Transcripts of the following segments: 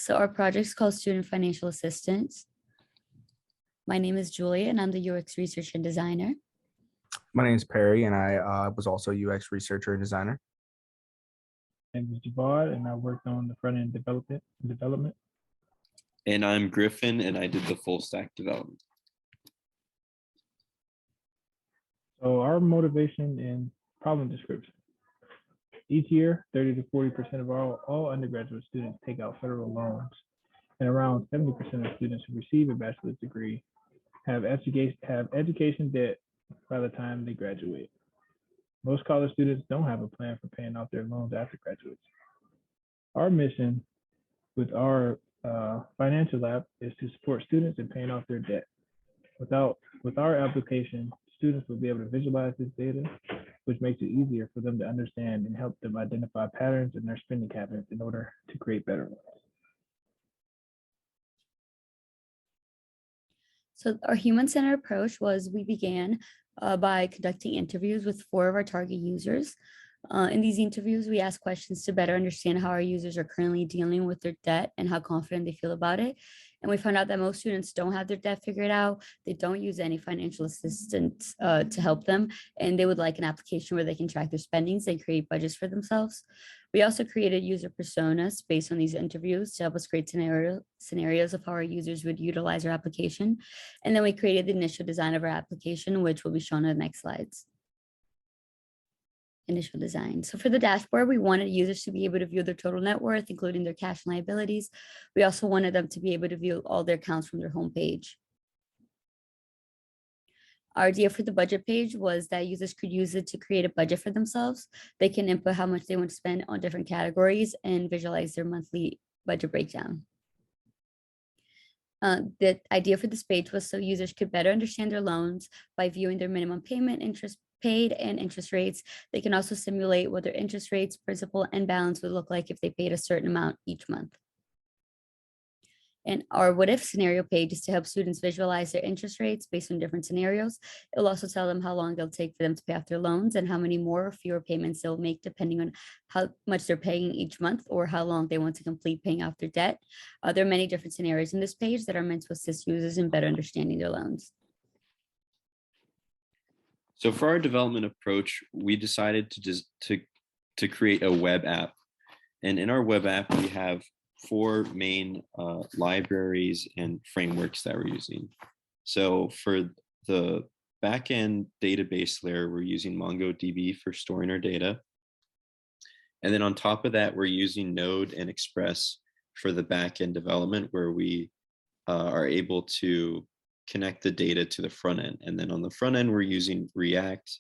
So our project is called Student Financial Assistance. My name is Julia and I'm the UX researcher and designer. My name is Perry and I was also UX researcher and designer. My name is Javad and I worked on the front end development. And I'm Griffin and I did the full stack development. So our motivation and problem description. Each year, 30 to 40% of all undergraduate students take out federal loans, and around 70% of students who receive a bachelor's degree have education debt by the time they graduate. Most college students don't have a plan for paying off their loans after graduation. Our mission with our financial lab is to support students in paying off their debt. With our application, students will be able to visualize this data, which makes it easier for them to understand and help them identify patterns in their spending habits in order to create better ones. So our human-centered approach was we began by conducting interviews with 4 of our target users. In these interviews, we asked questions to better understand how our users are currently dealing with their debt and how confident they feel about it. And we found out that most students don't have their debt figured out. They don't use any financial assistance to help them. And they would like an application where they can track their spendings and create budgets for themselves. We also created user personas based on these interviews to help us create scenarios of how our users would utilize our application. And then we created the initial design of our application, which will be shown in the next slides. Initial design. So for the dashboard, we wanted users to be able to view their total net worth, including their cash and liabilities. We also wanted them to be able to view all their accounts from their home page. Our idea for the budget page was that users could use it to create a budget for themselves. They can input how much they want to spend on different categories and visualize their monthly budget breakdown. The idea for this page was so users could better understand their loans by viewing their minimum payment, interest paid, and interest rates. They can also simulate what their interest rates, principal, and balance would look like if they paid a certain amount each month. And our what if scenario page is to help students visualize their interest rates based on different scenarios. It'll also tell them how long it'll take for them to pay off their loans and how many more or fewer payments they'll make depending on how much they're paying each month or how long they want to complete paying off their debt. There are many different scenarios in this page that are meant to assist users in better understanding their loans. So for our development approach, we decided to create a web app. And in our web app, we have 4 main libraries and frameworks that we're using. So for the backend database layer, we're using MongoDB for storing our data. And then on top of that, we're using Node and Express for the backend development, where we are able to connect the data to the front end. And then on the front end, we're using React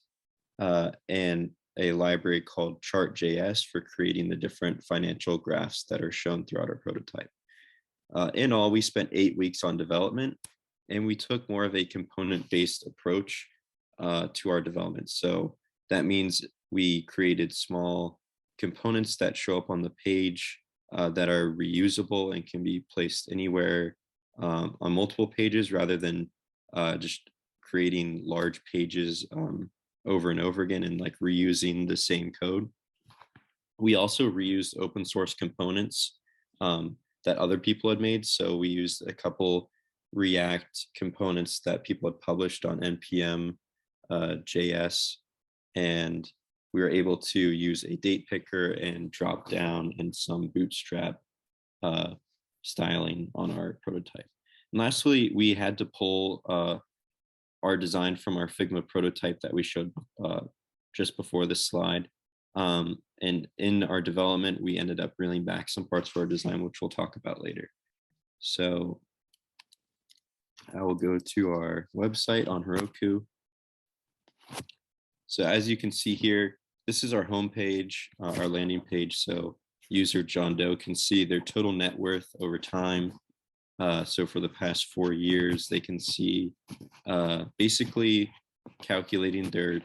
and a library called Chart.js for creating the different financial graphs that are shown throughout our prototype. In all, we spent 8 weeks on development, and we took more of a component-based approach to our development. So that means we created small components that show up on the page that are reusable and can be placed anywhere on multiple pages rather than just creating large pages over and over again and like reusing the same code. We also reused open source components that other people had made. So we used a couple React components that people had published on NPM JS, and we were able to use a date picker and drop down and some bootstrap styling on our prototype. And lastly, we had to pull our design from our Figma prototype that we showed just before this slide. And in our development, we ended up reeling back some parts for our design, which we'll talk about later. So I will go to our website on Heroku. So as you can see here, this is our homepage, our landing page. So user John Doe can see their total net worth over time. So for the past 4 years, they can see basically calculating the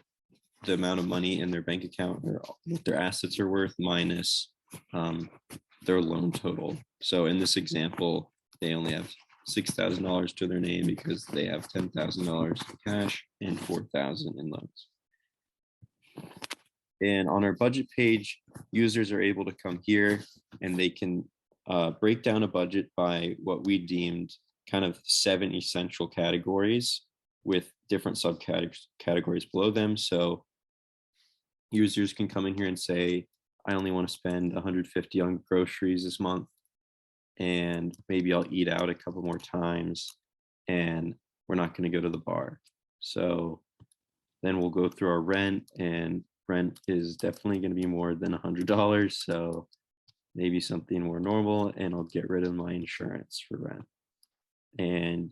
amount of money in their bank account or what their assets are worth minus their loan total. So in this example, they only have $6,000 to their name because they have $10,000 in cash and $4,000 in loans. And on our budget page, users are able to come here and they can break down a budget by what we deemed kind of 7 essential categories with different subcategories below them. So users can come in here and say, I only want to spend 150 on groceries this month, and maybe I'll eat out a couple more times, and we're not going to go to the bar. So then we'll go through our rent, and rent is definitely going to be more than $100. So maybe something more normal, and I'll get rid of my insurance for rent. And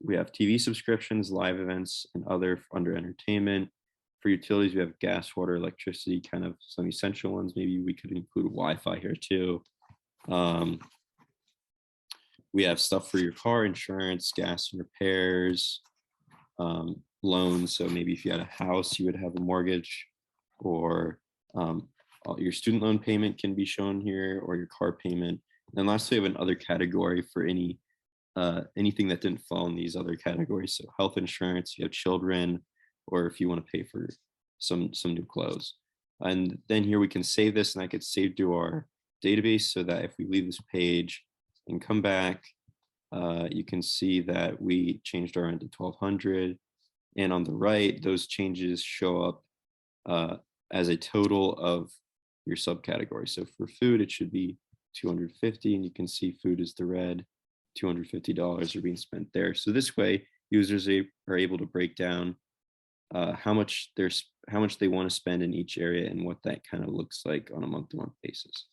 we have TV subscriptions, live events, and other under entertainment. For utilities, we have gas, water, electricity, kind of some essential ones. Maybe we could include Wi-Fi here too. We have stuff for your car insurance, gas and repairs, loans. So maybe if you had a house, you would have a mortgage, or your student loan payment can be shown here, or your car payment. And lastly, we have another category for anything that didn't fall in these other categories. So health insurance, you have children, or if you want to pay for some new clothes. And then here we can save this, and that gets saved to our database, so that if we leave this page and come back, you can see that we changed our rent to 1,200. And on the right, those changes show up as a total of your subcategory. So for food, it should be 250, and you can see food is the red. $250 are being spent there. So this way, users are able to break down how much they want to spend in each area and what that kind of looks like on a month-to-month basis.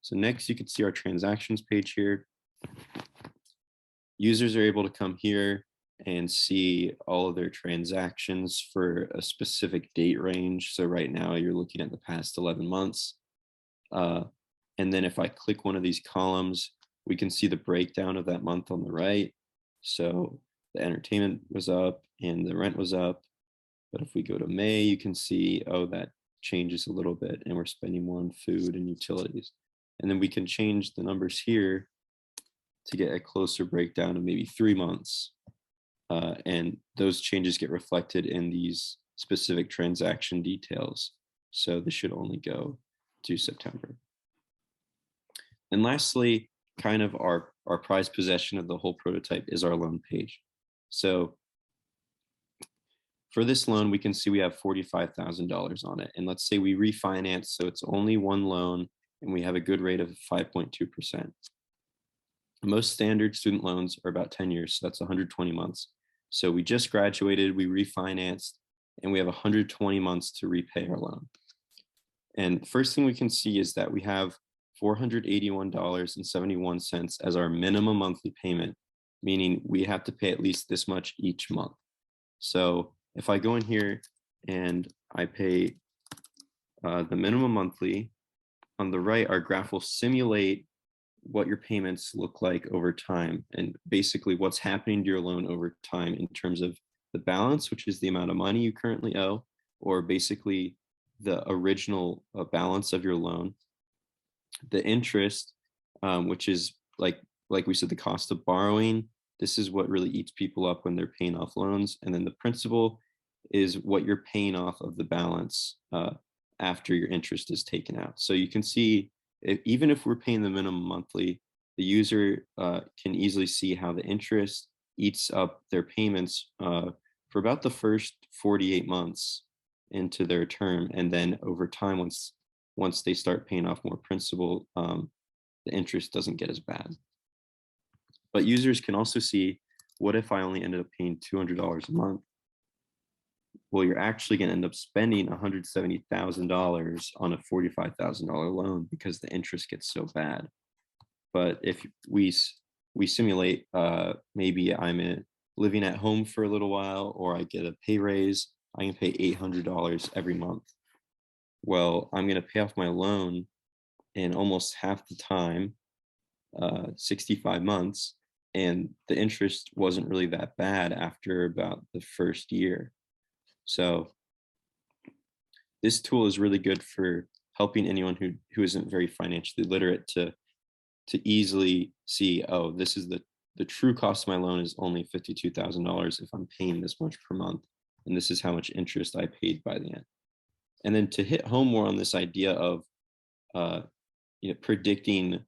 So next, you can see our transactions page here. Users are able to come here and see all of their transactions for a specific date range. So right now, you're looking at the past 11 months. And then if I click one of these columns, we can see the breakdown of that month on the right. So the entertainment was up and the rent was up. But if we go to May, you can see, oh, that changes a little bit, and we're spending more on food and utilities. And then we can change the numbers here to get a closer breakdown of maybe 3 months. And those changes get reflected in these specific transaction details. So this should only go to September. And lastly, kind of our prized possession of the whole prototype is our loan page. So for this loan, we can see we have $45,000 on it. And let's say we refinance, so it's only one loan, and we have a good rate of 5.2%. Most standard student loans are about 10 years, so that's 120 months. So we just graduated, we refinanced, and we have 120 months to repay our loan. And first thing we can see is that we have $481.71 as our minimum monthly payment, meaning we have to pay at least this much each month. So if I go in here and I pay the minimum monthly, on the right, our graph will simulate what your payments look like over time, and basically what's happening to your loan over time in terms of the balance, which is the amount of money you currently owe, or basically the original balance of your loan, the interest, which is like we said, the cost of borrowing. This is what really eats people up when they're paying off loans. And then the principal is what you're paying off of the balance after your interest is taken out. So you can see, even if we're paying the minimum monthly, the user can easily see how the interest eats up their payments for about the first 48 months into their term. And then over time, once they start paying off more principal, the interest doesn't get as bad. But users can also see, what if I only ended up paying $200 a month? Well, you're actually going to end up spending $170,000 on a $45,000 loan because the interest gets so bad. But if we simulate, maybe I'm living at home for a little while, or I get a pay raise, I can pay $800 every month. Well, I'm going to pay off my loan in almost half the time, 65 months, and the interest wasn't really that bad after about the first year. So this tool is really good for helping anyone who isn't very financially literate to easily see, oh, this is the true cost of my loan is only $52,000 if I'm paying this much per month, and this is how much interest I paid by the end. And then to hit home more on this idea of predicting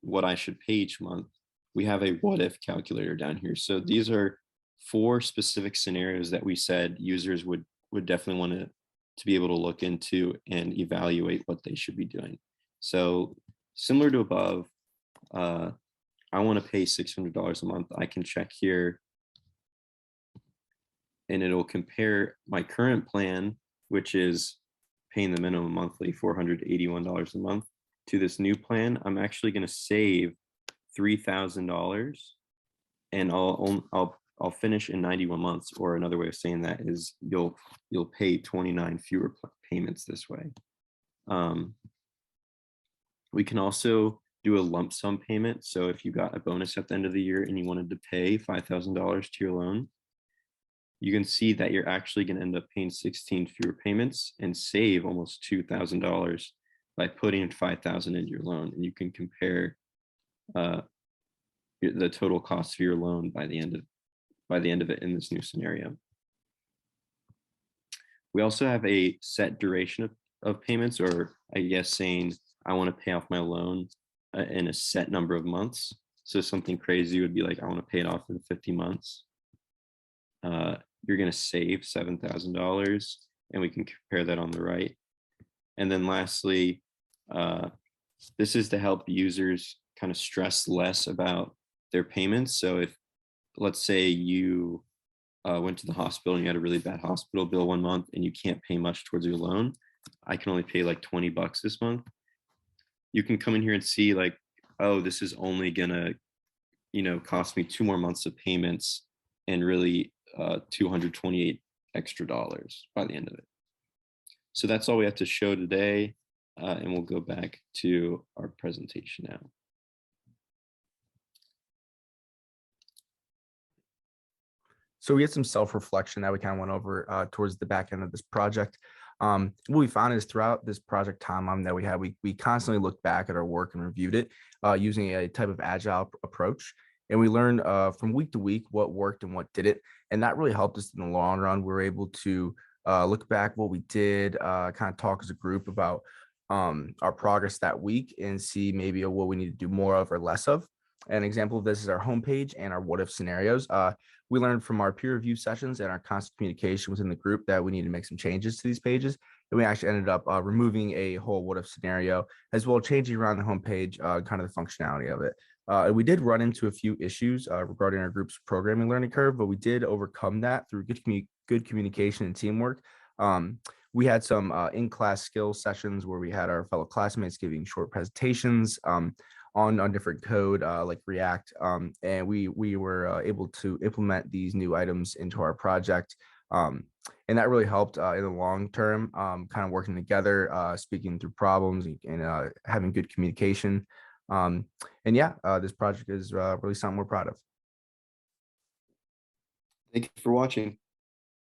what I should pay each month, we have a what if calculator down here. So these are 4 specific scenarios that we said users would definitely want to be able to look into and evaluate what they should be doing. So similar to above, I want to pay $600 a month. I can check here and it'll compare my current plan, which is paying the minimum monthly $481 a month, to this new plan. I'm actually going to save $3,000 and I'll finish in 91 months, or another way of saying that is you'll pay 29 fewer payments this way. We can also do a lump sum payment. So if you got a bonus at the end of the year and you wanted to pay $5,000 to your loan, you can see that you're actually going to end up paying 16 fewer payments and save almost $2,000 by putting $5,000 into your loan. And you can compare the total cost of your loan by the end of it in this new scenario. We also have a set duration of payments, or I guess saying I want to pay off my loan in a set number of months. So something crazy would be like, I want to pay it off in 50 months. You're going to save $7,000, and we can compare that on the right. And then lastly, this is to help users kind of stress less about their payments. So if, let's say you went to the hospital and you had a really bad hospital bill one month and you can't pay much towards your loan, I can only pay like $20 this month. You can come in here and see like, oh, this is only gonna, cost me 2 more months of payments and really $228 extra by the end of it. So that's all we have to show today. And we'll go back to our presentation now. So we had some self-reflection that we kind of went over towards the back end of this project. What we found is throughout this project timeline that we had, we constantly looked back at our work and reviewed it using a type of agile approach. And we learned from week to week what worked and what didn't. And that really helped us in the long run. We were able to look back what we did, kind of talk as a group about our progress that week and see maybe what we need to do more of or less of. An example of this is our homepage and our what if scenarios. We learned from our peer review sessions and our constant communication within the group that we need to make some changes to these pages. And we actually ended up removing a whole what if scenario, as well as changing around the homepage, kind of the functionality of it. And we did run into a few issues regarding our group's programming learning curve, but we did overcome that through good communication and teamwork. We had some in-class skills sessions where we had our fellow classmates giving short presentations on different code like React, and we were able to implement these new items into our project, and that really helped in the long term, kind of working together, speaking through problems and having good communication. And yeah, this project is really something we're proud of. Thank you for watching.